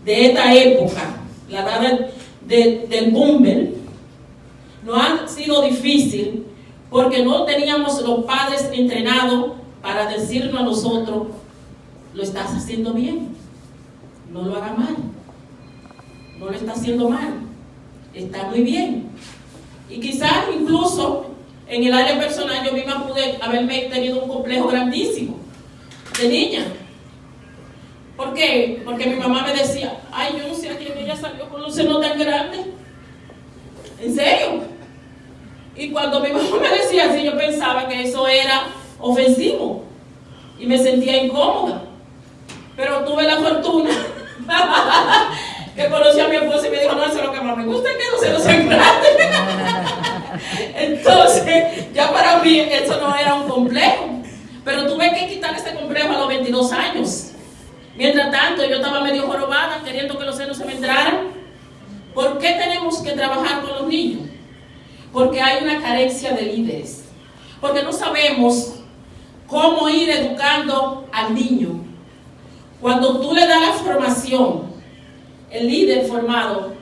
de esta época, la edad del boomer, nos ha sido difícil porque no teníamos los padres entrenados para decirnos a nosotros: lo estás haciendo bien, no lo hagas mal, no lo estás haciendo mal, está muy bien. Y quizás incluso en el área personal yo misma pude haberme tenido un complejo grandísimo de niña. ¿Por qué? Porque mi mamá me decía: ay, yo no sé a quién ella salió con los senos tan grandes. ¿En serio? Y cuando mi mamá me decía así, yo pensaba que eso era ofensivo y me sentía incómoda. Pero tuve la fortuna que conocí a mi esposo y me dijo: no, eso es lo que más me gusta, es que los senos sean grandes. Entonces, ya para mí eso no era un complejo. Pero tuve que quitar ese complejo a los 22 años. Mientras tanto, yo estaba medio jorobada, queriendo que los senos se me entraran. ¿Por qué tenemos que trabajar con los niños? Porque hay una carencia de líderes. Porque no sabemos cómo ir educando al niño. Cuando tú le das la formación, el líder formado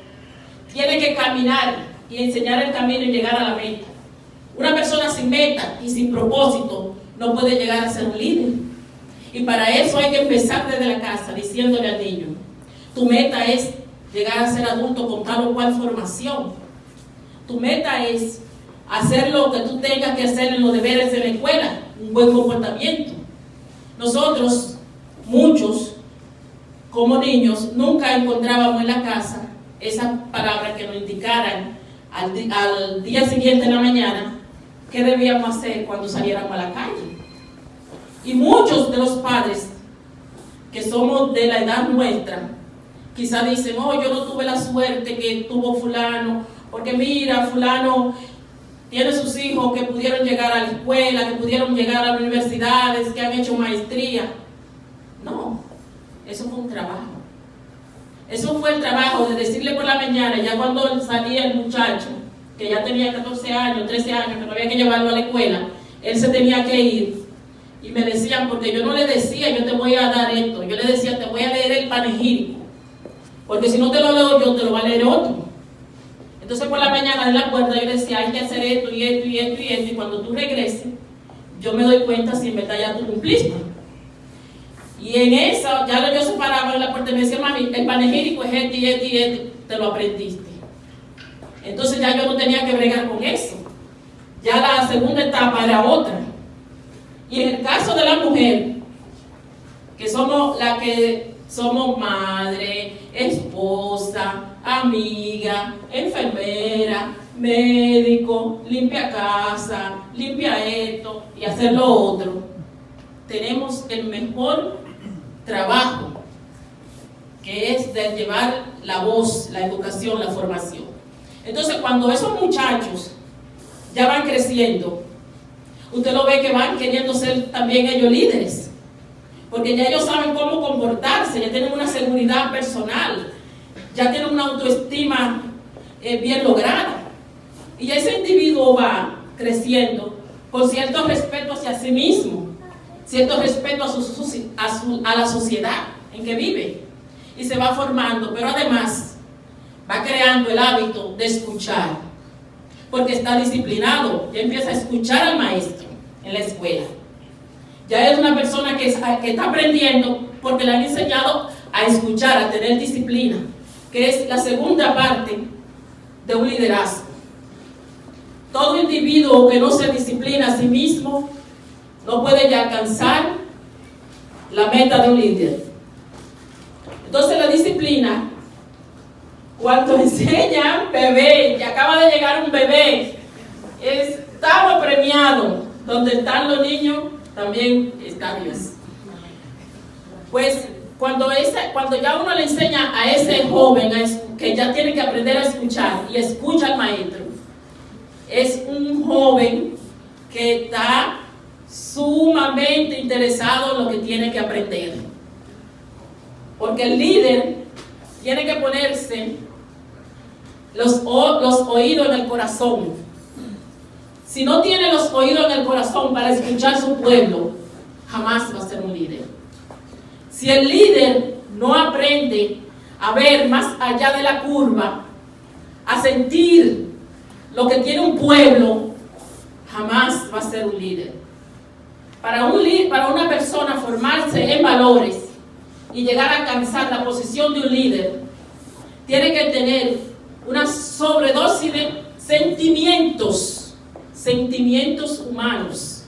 tiene que caminar y enseñar el camino y llegar a la meta. Una persona sin meta y sin propósito no puede llegar a ser un líder. Y para eso hay que empezar desde la casa, diciéndole al niño: tu meta es llegar a ser adulto con tal o cual formación. Tu meta es hacer lo que tú tengas que hacer en los deberes de la escuela, un buen comportamiento. Nosotros, muchos, como niños, nunca encontrábamos en la casa esas palabras que nos indicaran al día siguiente en la mañana qué debíamos hacer cuando saliéramos a la calle. Y muchos de los padres que somos de la edad nuestra, quizás dicen: oh, yo no tuve la suerte que tuvo fulano, porque mira, fulano tiene sus hijos que pudieron llegar a la escuela, que pudieron llegar a las universidades, que han hecho maestría. No, eso fue un trabajo. Eso fue el trabajo de decirle por la mañana, ya cuando salía el muchacho, que ya tenía 14 años, 13 años, que no había que llevarlo a la escuela, él se tenía que ir. Y me decían, porque yo no le decía: yo te voy a dar esto, yo le decía: te voy a leer el panegírico, porque si no te lo leo yo, te lo va a leer otro. Entonces por la mañana en la puerta yo decía: hay que hacer esto y esto y esto y esto, y cuando tú regreses, yo me doy cuenta si en verdad ya tú cumpliste. Y en eso, ya yo se paraba en la puerta y me decía: mami, el panegírico es este y este y este, te lo aprendiste. Entonces ya yo no tenía que bregar con eso. Ya la segunda etapa era otra. Y en el caso de la mujer, que somos la que somos madre, esposa, amiga, enfermera, médico, limpia casa, limpia esto y hacer lo otro, tenemos el mejor trabajo, que es de llevar la voz, la educación, la formación. Entonces, cuando esos muchachos ya van creciendo, usted lo ve que van queriendo ser también ellos líderes, porque ya ellos saben cómo comportarse, ya tienen una seguridad personal, ya tienen una autoestima bien lograda, y ya ese individuo va creciendo con cierto respeto hacia sí mismo, cierto respeto a la sociedad en que vive, y se va formando, pero además va creando el hábito de escuchar, porque está disciplinado, ya empieza a escuchar al maestro en la escuela. Ya es una persona que está aprendiendo porque le han enseñado a escuchar, a tener disciplina, que es la segunda parte de un liderazgo. Todo individuo que no se disciplina a sí mismo no puede ya alcanzar la meta de un líder. Entonces la disciplina, cuando enseñan bebé, y acaba de llegar un bebé, estamos premiados. Donde están los niños, también está Dios. Pues cuando ya uno le enseña a ese joven que ya tiene que aprender a escuchar y escucha al maestro, es un joven que está sumamente interesado en lo que tiene que aprender. Porque el líder tiene que ponerse los oídos en el corazón. Si no tiene los oídos en el corazón para escuchar su pueblo, jamás va a ser un líder. Si el líder no aprende a ver más allá de la curva, a sentir lo que tiene un pueblo, jamás va a ser un líder. Para una persona formarse en valores y llegar a alcanzar la posición de un líder, tiene que tener una sobredosis de sentimientos humanos.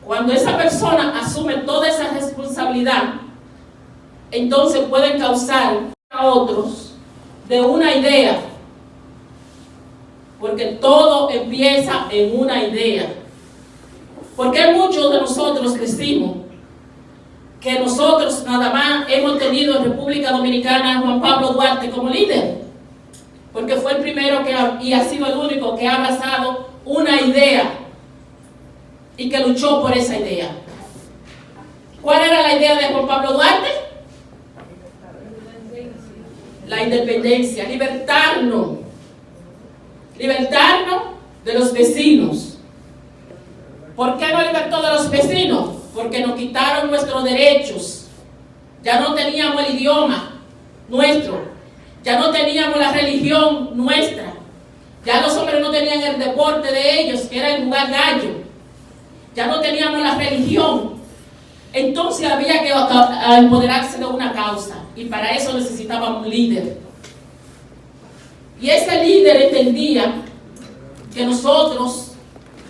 Cuando esa persona asume toda esa responsabilidad, entonces pueden causar a otros de una idea, porque todo empieza en una idea. Porque muchos de nosotros decimos que nosotros nada más hemos tenido en República Dominicana a Juan Pablo Duarte como líder, porque fue el primero y ha sido el único que ha abrazado una idea y que luchó por esa idea. ¿Cuál era la idea de Juan Pablo Duarte? La independencia, libertarnos de los vecinos. ¿Por qué no libertó de los vecinos? Porque nos quitaron nuestros derechos. Ya no teníamos el idioma nuestro, ya no teníamos la religión nuestra, ya los hombres no tenían el deporte de ellos, que era el jugar gallo, ya no teníamos la religión. Entonces había que empoderarse de una causa, y para eso necesitábamos un líder. Y ese líder entendía que nosotros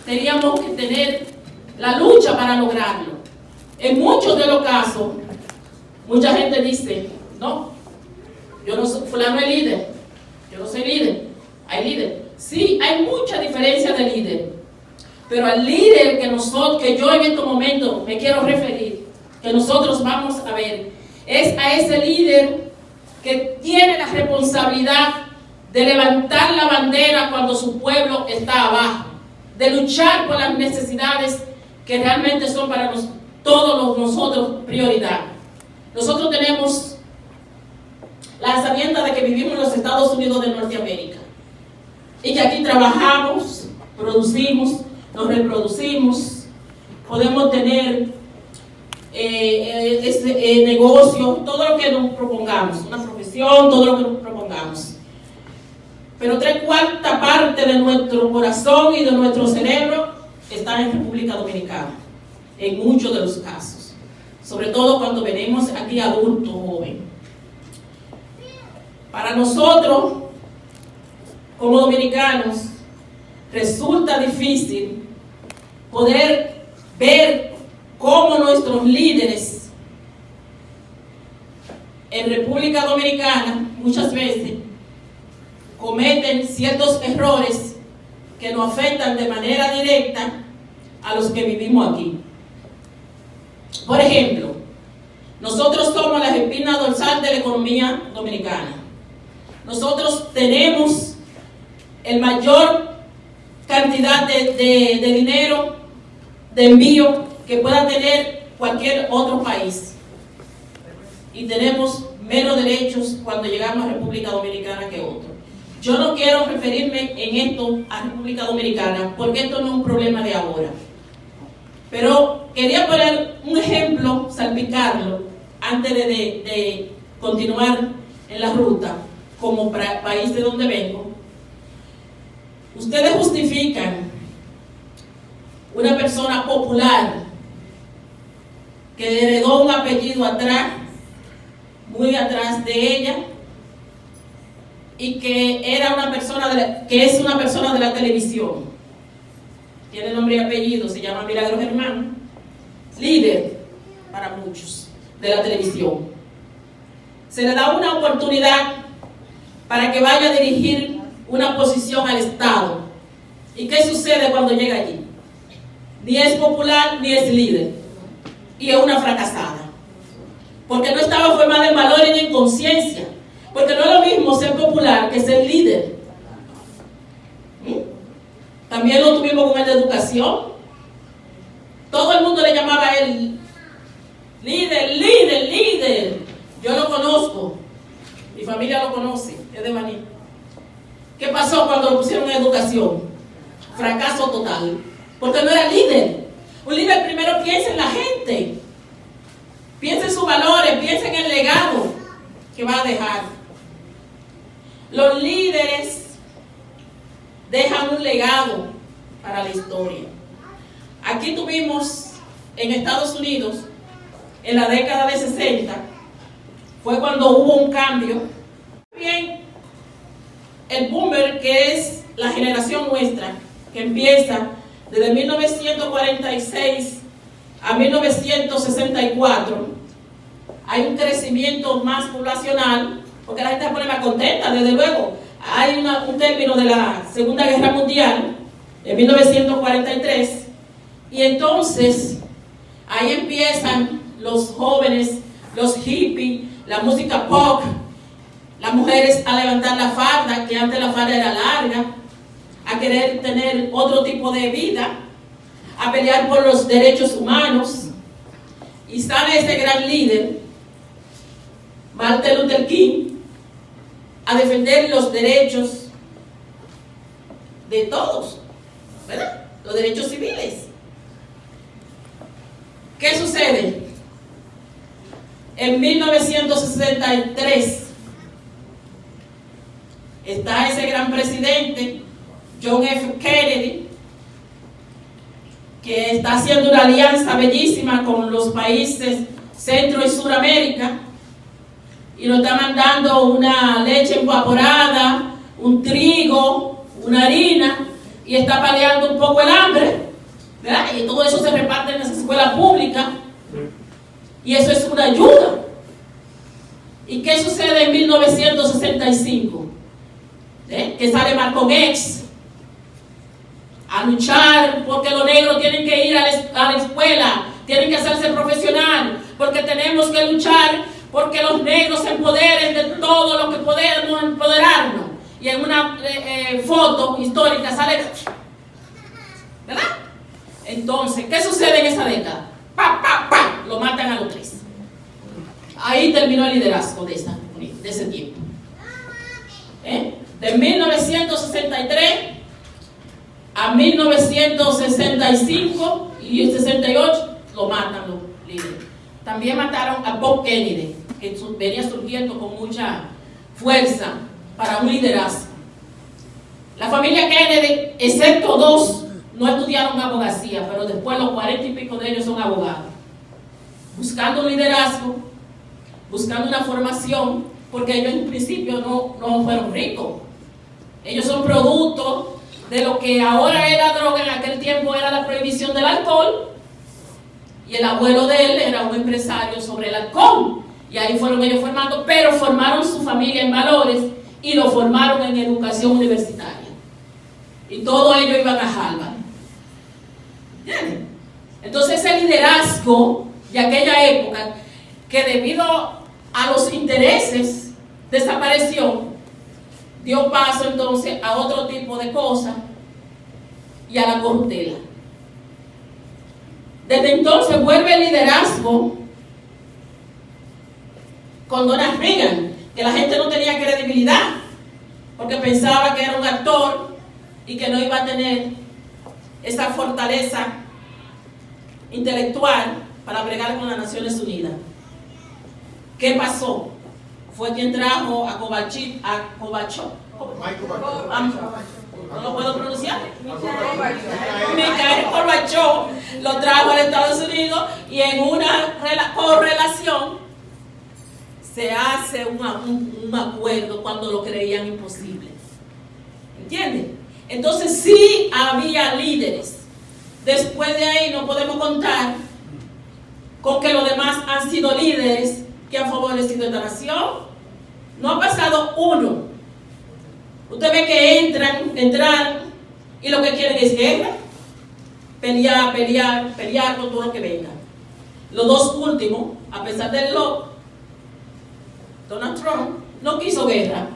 teníamos que tener la lucha para lograrlo. En muchos de los casos, mucha gente dice, no, yo no soy, fulano es líder, yo no soy líder. Hay líder. Sí, hay mucha diferencia de líder. Pero al líder que yo en estos momentos me quiero referir, que nosotros vamos a ver, es a ese líder que tiene la responsabilidad de levantar la bandera cuando su pueblo está abajo, de luchar por las necesidades que realmente son para todos nosotros prioridad. Nosotros tenemos la sabienda de que vivimos en los Estados Unidos de Norteamérica y que aquí trabajamos, producimos, nos reproducimos, podemos tener negocio, todo lo que nos propongamos, una profesión, todo lo que nos propongamos. Pero 3/4 parte de nuestro corazón y de nuestro cerebro está en República Dominicana, en muchos de los casos. Sobre todo cuando venimos aquí adultos, jóvenes. Para nosotros, como dominicanos, resulta difícil poder ver cómo nuestros líderes en República Dominicana muchas veces cometen ciertos errores que nos afectan de manera directa a los que vivimos aquí. Por ejemplo, nosotros somos la espina dorsal de la economía dominicana. Nosotros tenemos el mayor cantidad de dinero de envío que pueda tener cualquier otro país. Y tenemos menos derechos cuando llegamos a República Dominicana que otros. Yo no quiero referirme en esto a República Dominicana, porque esto no es un problema de ahora. Pero quería poner un ejemplo, salpicarlo, antes de continuar en la ruta, como país de donde vengo. Ustedes justifican una persona popular que heredó un apellido atrás, muy atrás de ella, y que era una persona que es una persona de la televisión, tiene nombre y apellido, se llama Milagros Germán, líder para muchos de la televisión. Se le da una oportunidad para que vaya a dirigir una posición al Estado. ¿Y qué sucede cuando llega allí? Ni es popular ni es líder, y es una fracasada, porque no estaba formada en valores ni en conciencia. Porque no es lo mismo ser popular que ser líder. También lo tuvimos con el de educación. Todo el mundo le llamaba a él líder, líder, líder. Yo lo conozco. Mi familia lo conoce, es de Maní. ¿Qué pasó cuando lo pusieron en educación? Fracaso total. Porque no era líder. Un líder primero piensa en la gente. Piensa en sus valores, piensa en el legado. que va a dejar. Los líderes dejan un legado para la historia. Aquí tuvimos en Estados Unidos, en la década de 60, fue cuando hubo un cambio. Bien, el boomer, que es la generación nuestra, que empieza desde 1946 a 1964, hay un crecimiento más poblacional, porque la gente se pone más contenta, desde luego. Hay un término de la Segunda Guerra Mundial, en 1943, y entonces ahí empiezan los jóvenes, los hippies, la música pop, las mujeres a levantar la falda, que antes la falda era larga, a querer tener otro tipo de vida, a pelear por los derechos humanos. Y sale ese gran líder, Martin Luther King, a defender los derechos de todos, ¿verdad? Los derechos civiles. ¿Qué sucede? En 1963 está ese gran presidente, John F. Kennedy, que está haciendo una alianza bellísima con los países Centro y Suramérica, y nos está mandando una leche evaporada, un trigo, una harina, y está paliando un poco el hambre, ¿verdad? Y todo eso se reparte en las escuelas públicas, y eso es una ayuda. ¿Y qué sucede en 1965? Que sale Malcolm X a luchar porque los negros tienen que ir a la escuela, tienen que hacerse profesional, porque tenemos que luchar porque los negros se empoderen de todo lo que podemos empoderarnos. Y en una foto histórica sale, ¿verdad? Entonces, ¿qué sucede en esa década? ¡Pa, pa, pa! Lo matan a los tres. Ahí terminó el liderazgo de ese tiempo. De 1963 a 1965 y 68 lo matan los líderes. También mataron a Bob Kennedy, que venía surgiendo con mucha fuerza para un liderazgo. La familia Kennedy, excepto dos, no estudiaron abogacía, pero después los 40 y pico de ellos son abogados. Buscando un liderazgo, buscando una formación, porque ellos en principio no fueron ricos. Ellos son producto de lo que ahora era droga, en aquel tiempo era la prohibición del alcohol, y el abuelo de él era un empresario sobre el alcohol, y ahí fueron ellos formando, pero formaron su familia en valores y lo formaron en educación universitaria, y todos ellos iban a Harvard. ¿Entienden? Entonces ese liderazgo de aquella época, que debido a los intereses desapareció, dio paso entonces a otro tipo de cosas y a la corruptela. Desde entonces vuelve el liderazgo con Donald Reagan, que la gente no tenía credibilidad porque pensaba que era un actor y que no iba a tener esa fortaleza intelectual para bregar con las Naciones Unidas. ¿Qué pasó? Fue quien trajo a Kovalchuk, no lo puedo pronunciar, Mikhail Gorbachev, lo trajo a Estados Unidos, y en una correlación se hace un acuerdo cuando lo creían imposible. ¿Entienden? Entonces sí había líderes. Después de ahí no podemos contar con que los demás han sido líderes que han favorecido esta nación. No ha pasado uno. Usted ve que entran y lo que quieren es guerra, pelear con todo lo que venga. Los dos últimos, a pesar del Donald Trump no quiso guerra,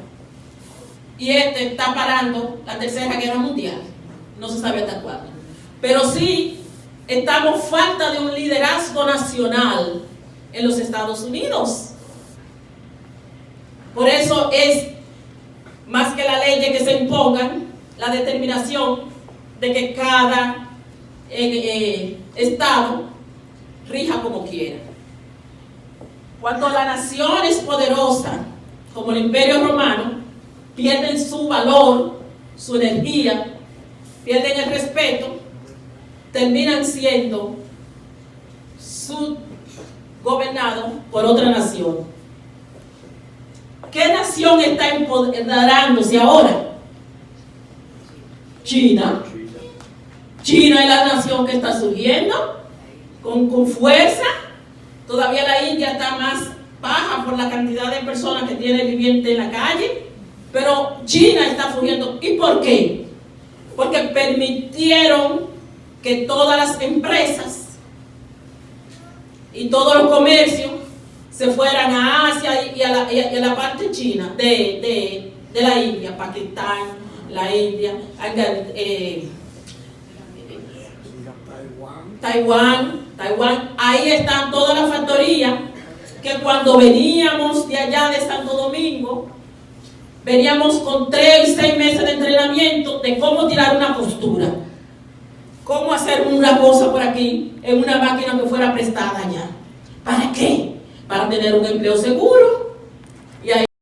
y está parando la tercera guerra mundial. No se sabe hasta cuándo. Pero sí estamos falta de un liderazgo nacional en los Estados Unidos. Por eso es más que la ley que se impongan, la determinación de que cada estado rija como quiera. Cuando la nación es poderosa como el Imperio Romano, pierden su valor, su energía, pierden el respeto, terminan siendo gobernados por otra nación. ¿Qué nación está empoderándose ahora? China. China es la nación que está surgiendo con fuerza. Todavía la India está más baja por la cantidad de personas que tiene viviente en la calle, pero China está surgiendo. ¿Y por qué? Porque permitieron que todas las empresas y todos los comercios se fueran a Asia y a la parte china de la India, Pakistán, la India, Taiwán. Ahí están todas las factorías que cuando veníamos de allá de Santo Domingo, veníamos con 3 y 6 meses de entrenamiento de cómo tirar una costura, cómo hacer una cosa por aquí en una máquina que fuera prestada allá. ¿Para qué? Para tener un empleo seguro. Y ahí